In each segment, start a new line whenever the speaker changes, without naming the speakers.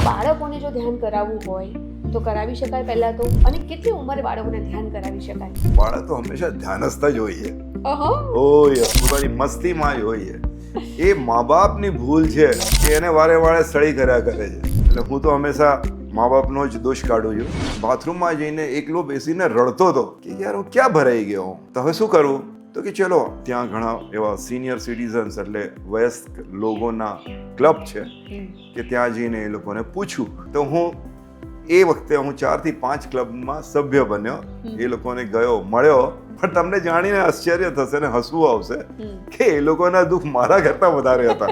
બાળકોને જો ધ્યાન કરાવવું હોય તો કરાવી શકાય પહેલા તો, અને કેટલી ઉંમરે બાળકોને ધ્યાન કરાવી શકાય?
બાળક તો હંમેશા ધ્યાનસ્થ જ હોય
અહો,
ઓય પોતાની મસ્તીમાં જ હોય. એ મા બાપની ભૂલ છે કે એને વારે વારે સળી કર્યા કરે છે. એટલે હું તો હંમેશા મા બાપનો જ દોષ કાઢું છું. બાથરૂમમાં જઈને એકલો બેસીને રડતો હતો કે યાર હું ક્યાં ભરાઈ ગયો, તો હવે શું કરવું? તો કે ચલો ત્યાં ઘણા એવા સિનિયર સિટીઝન્સ એટલે વયસ્ક લોકોના ક્લબ છે કે ત્યાં જઈને એ લોકોને પૂછું. તો હું એ વખતે હું 4 થી 5 ક્લબમાં સભ્ય બન્યો. એ લોકોને ગયો, મળ્યો. પણ તમને જાણીને આશ્ચર્ય થશે ને હસવું આવશે કે એ લોકોના દુઃખ મારા કરતાં વધારે હતા.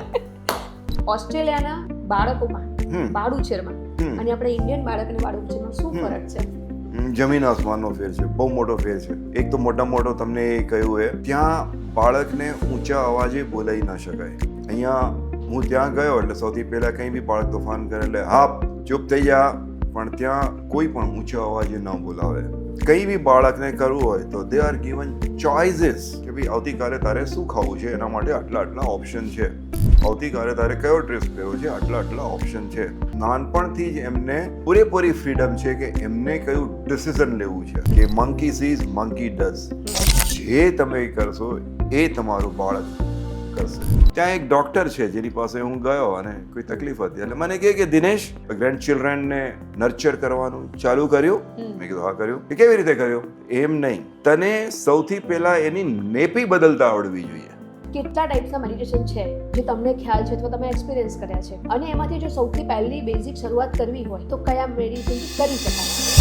ઓસ્ટ્રેલિયાના બાળકોમાં બાળુછેરમાં અને આપણે ઇન્ડિયન બાળક અને બાળુછેરમાં શું ફરક છે?
જમીન આસમાનનો ફેર છે, બહુ મોટો ફેર છે. એક તો મોટામાં મોટો તમને એ કહ્યું એ, ત્યાં બાળકને ઊંચા અવાજે બોલાવી ના શકાય. અહીંયા હું ત્યાં ગયો એટલે સૌથી પહેલા કંઈ બી બાળક તોફાન કરે એટલે હા ચૂપ થઈ જા, પણ ત્યાં કોઈ પણ ઊંચા અવાજે ન બોલાવે. કંઈ બી બાળકને કરવું હોય તો દે આર ગિવન ચોઇસીસ કે ભાઈ આવતીકાલે તારે શું ખાવું છે, એના માટે આટલા આટલા ઓપ્શન છે. આવતીકાલે તારે કયો ડ્રેસ પહેરવો છે, આટલા આટલા ઓપ્શન છે. નાનપણથી જ એમને પૂરેપૂરી ફ્રીડમ છે કે એમને કયું ડિસિઝન લેવું છે કે મંકી સીઝ મંકી ડઝ. જે તમે કરશો એ તમારું બાળક કરશે. ત્યાં એક ડોક્ટર છે જેની પાસે હું ગયો અને કોઈ તકલીફ હતી એટલે મને કહે કે દિનેશ ગ્રેન્ડ ચિલ્ડ્રનને નર્ચર કરવાનું ચાલુ કર્યું. મેં કીધું હા કર્યું. એ કેવી રીતે કર્યું? એમ નહીં, તને સૌથી પહેલા એની નેપી બદલતા આવડવી જોઈએ.
કેટલા ટાઈપ્સના મેડિટેશન છે જે તમને ખ્યાલ છે અથવા તમે એક્સપિરિયન્સ કર્યા છે, અને એમાંથી જો સૌથી પહેલી બેઝિક શરૂઆત કરવી હોય તો કયા મેડિટેશન કરી શકાય?